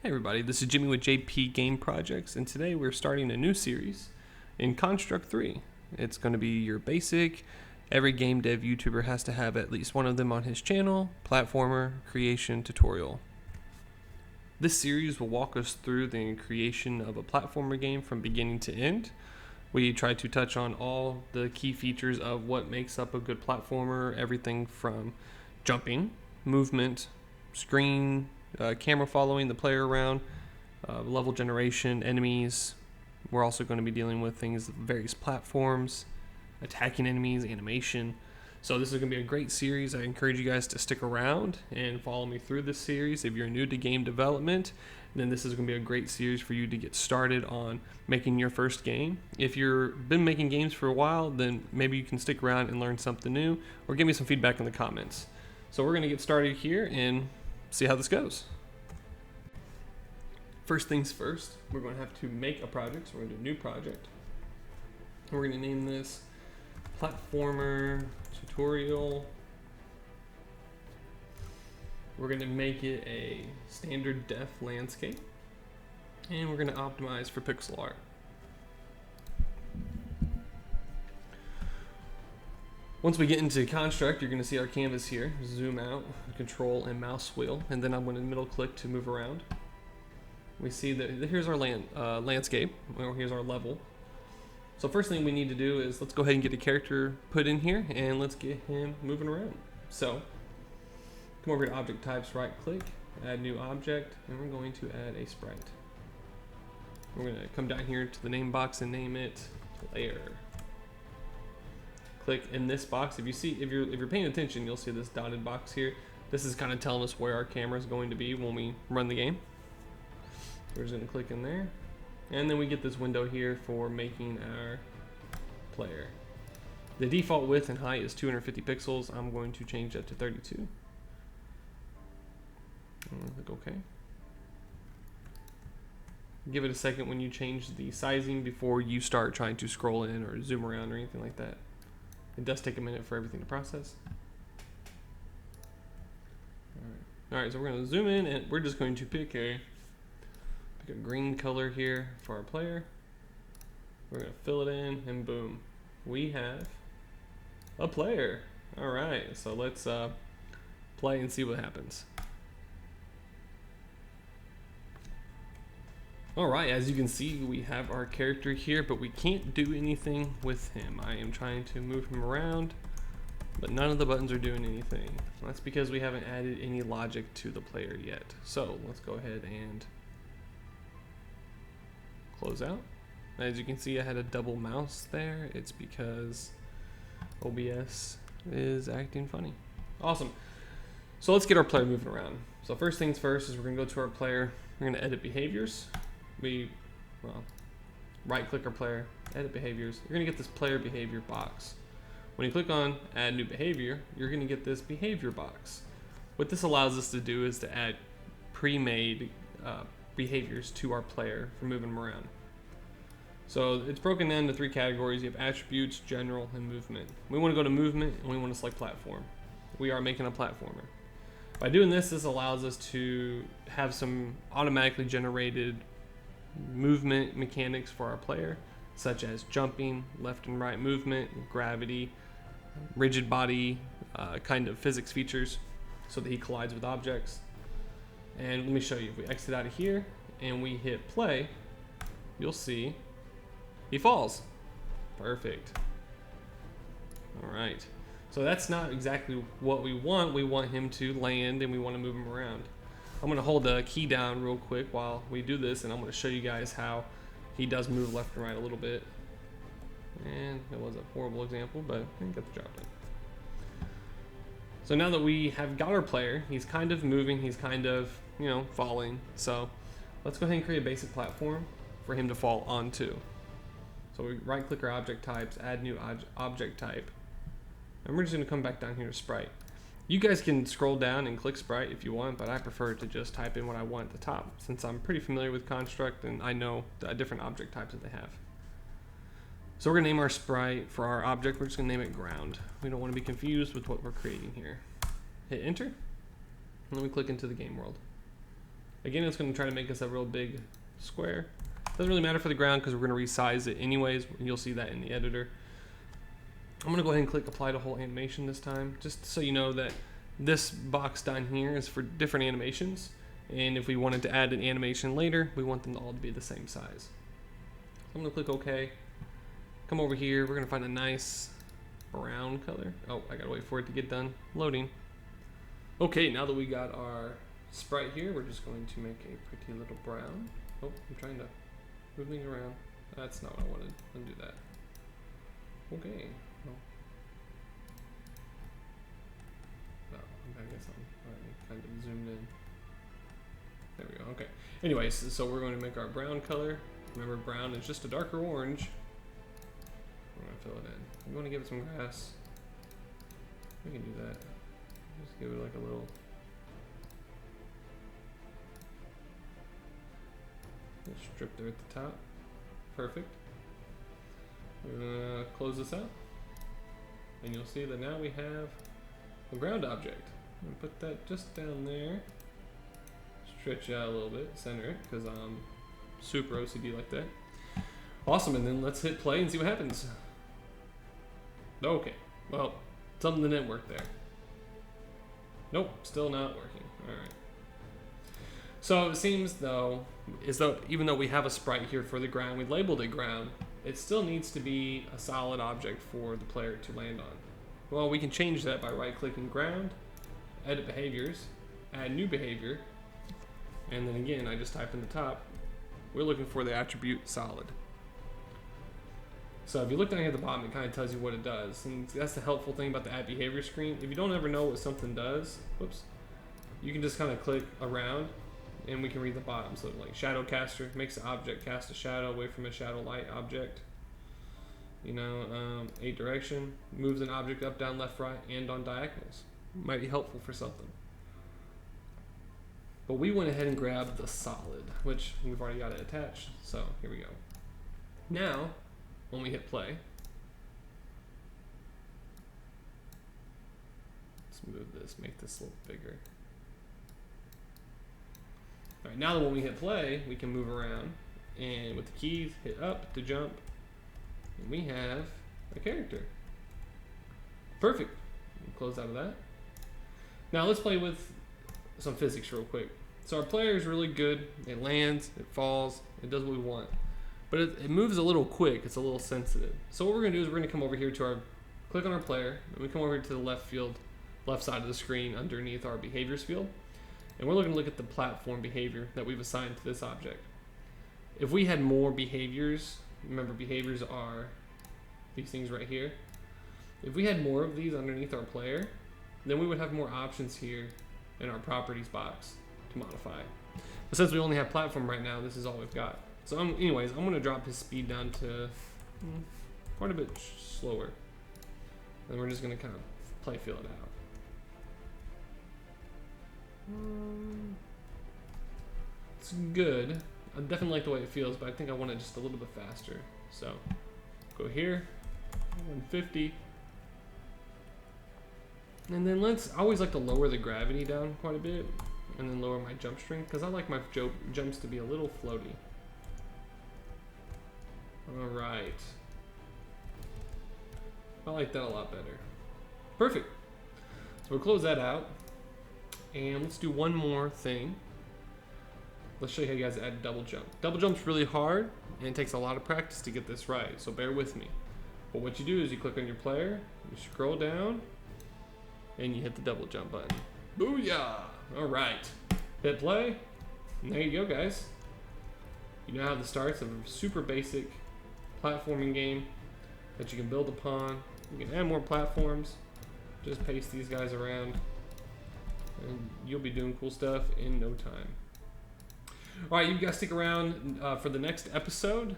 Hey everybody, this is Jimmy with JP Game Projects, and today we're starting a new series in Construct 3. It's going to be your basic, every game dev YouTuber has to have at least one of them on his channel, platformer creation tutorial. This series will walk us through the creation of a platformer game from beginning to end. We try to touch on all the key features of what makes up a good platformer, everything from jumping, movement, screen, camera following the player around, level generation, enemies. We're also going to be dealing with things, various platforms, attacking enemies, animation. So this is going to be a great series. I encourage you guys to stick around and follow me through this series. If you're new to game development, then this is going to be a great series for you to get started on making your first game. If you've been making games for a while, then maybe you can stick around and learn something new, or give me some feedback in the comments. So we're going to get started here and see how this goes. First things first, we're going to have to make a project. So we're going to do a new project. We're going to name this Platformer Tutorial. We're going to make it a standard def landscape, and we're going to optimize for pixel art. Once we get into Construct, you're going to see our canvas here. Zoom out, control and mouse wheel, and then I'm going to middle click to move around. We see that here's our landscape, or here's our level. So first thing we need to do is let's go ahead and get a character put in here, and let's get him moving around. So come over to Object Types, right click, add new object, and we're going to add a sprite. We're going to come down here to the name box and name it Player. Click in this box. If you're paying attention, you'll see this dotted box here. This is kind of telling us where our camera is going to be when we run the game. We're just going to click in there, and then we get this window here for making our player. The default width and height is 250 pixels. I'm going to change that to 32. And click OK. Give it a second when you change the sizing before you start trying to scroll in or zoom around or anything like that. It does take a minute for everything to process. Alright, so we're going to zoom in, and we're just going to pick a green color here for our player. We're going to fill it in, and boom, we have a player. Alright, so let's play and see what happens. Alright, as you can see, we have our character here, but we can't do anything with him. I am trying to move him around, but none of the buttons are doing anything. That's because we haven't added any logic to the player yet. So let's go ahead and close out. As you can see, I had a double mouse there. It's because OBS is acting funny. Awesome. So let's get our player moving around. So first things first is we're going to go to our player. We're going to edit behaviors. Right click our player, edit behaviors. You're going to get this player behavior box. When you click on add new behavior, you're going to get this behavior box. What this allows us to do is to add pre-made behaviors to our player for moving them around. So it's broken down into 3 categories. You have attributes, general, and movement. We want to go to movement, and we want to select platform. We are making a platformer. By doing this, this allows us to have some automatically generated movement mechanics for our player, such as jumping, left and right movement, gravity, rigid body, kind of physics features, so that he collides with objects. And let me show you. If we exit out of here and we hit play, you'll see he falls. Perfect. All right. So that's not exactly what we want. We want him to land, and we want to move him around. I'm going to hold the key down real quick while we do this, and I'm going to show you guys how he does move left and right a little bit. And it was a horrible example, but I got the job done. So now that we have got our player, he's kind of moving, he's kind of, falling. So let's go ahead and create a basic platform for him to fall onto. So we right click our object types, add new object type. And we're just going to come back down here to sprite. You guys can scroll down and click sprite if you want, but I prefer to just type in what I want at the top, since I'm pretty familiar with Construct and I know the different object types that they have. So we're going to name our sprite for our object. We're just going to name it ground. We don't want to be confused with what we're creating here. Hit enter, and then we click into the game world. Again, it's going to try to make us a real big square. Doesn't really matter for the ground because we're going to resize it anyways. You'll see that in the editor. I'm going to go ahead and click apply to whole animation this time, just so you know that this box down here is for different animations. And if we wanted to add an animation later, we want them all to be the same size. So I'm going to click OK. Come over here. We're going to find a nice brown color. Oh, I got to wait for it to get done loading. Okay, now that we got our sprite here, we're just going to make a pretty little brown. Oh, I'm trying to move things around. That's not what I wanted. Undo that. Okay. I guess I'm already kind of zoomed in. There we go. Okay. Anyways, so we're going to make our brown color. Remember, brown is just a darker orange. We're going to fill it in. I'm going to give it some grass. We can do that. Just give it like a little. Strip there at the top. Perfect. We're going to close this out. And you'll see that now we have a ground object. I'm going to put that just down there. Stretch it out a little bit, center it, because I'm super OCD like that. Awesome, and then let's hit play and see what happens. Okay, well, something didn't work there. Nope, still not working. Alright. So it seems though, even though we have a sprite here for the ground, we labeled it ground, it still needs to be a solid object for the player to land on. Well, we can change that by right-clicking ground, edit behaviors, add new behavior, and then again, I just type in the top, we're looking for the attribute solid. So if you look down here at the bottom, it kind of tells you what it does. And that's the helpful thing about the add behavior screen. If you don't ever know what something does, whoops, you can just kind of click around and we can read the bottom. So like shadow caster makes the object cast a shadow away from a shadow light object. You know, 8 direction, moves an object up, down, left, right, and on diagonals. Might be helpful for something. But we went ahead and grabbed the solid, which we've already got it attached. So here we go. Now, when we hit play, let's move this, make this a little bigger. All right, now that when we hit play, we can move around, and with the keys, hit up to jump, and we have a character. Perfect. We'll close out of that. Now let's play with some physics real quick. So our player is really good. It lands, it falls, it does what we want. But it moves a little quick, it's a little sensitive. So what we're gonna do is we're gonna come over here to our, click on our player, and we come over to the left side of the screen underneath our behaviors field. And we're looking to look at the platform behavior that we've assigned to this object. If we had more behaviors, remember behaviors are these things right here. If we had more of these underneath our player, then we would have more options here in our properties box to modify. But since we only have platform right now, this is all we've got. So anyways, I'm gonna drop his speed down to quite a bit slower. And we're just gonna kind of feel it out. It's good. I definitely like the way it feels, but I think I want it just a little bit faster. So go here, 150. And then I always like to lower the gravity down quite a bit and then lower my jump strength because I like my jumps to be a little floaty. All right. I like that a lot better. Perfect. So we'll close that out and let's do one more thing. Let's show you how you guys add double jump. Double jump's really hard and it takes a lot of practice to get this right, so bear with me. But what you do is you click on your player, you scroll down, and you hit the double jump button. Booyah! All right, hit play, and there you go, guys. You now have the starts of a super basic platforming game that you can build upon. You can add more platforms, just paste these guys around, and you'll be doing cool stuff in no time. All right, you guys stick around for the next episode.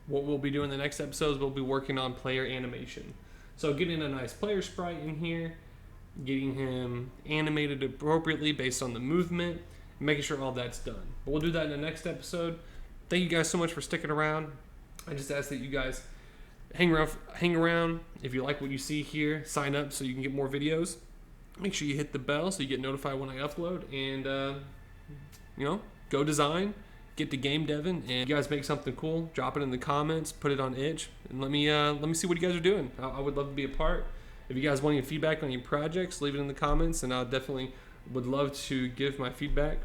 What we'll be doing the next episode is we'll be working on player animation. So getting a nice player sprite in here, getting him animated appropriately based on the movement, making sure all that's done. But we'll do that in the next episode. Thank you guys so much for sticking around. I just ask that you guys hang around. If you like what you see here, sign up so you can get more videos. Make sure you hit the bell so you get notified when I upload. And, go design, get to game deving, and you guys make something cool, drop it in the comments, put it on itch, and let me see what you guys are doing. I would love to be a part. If you guys want any feedback on your projects, leave it in the comments, and I definitely would love to give my feedback.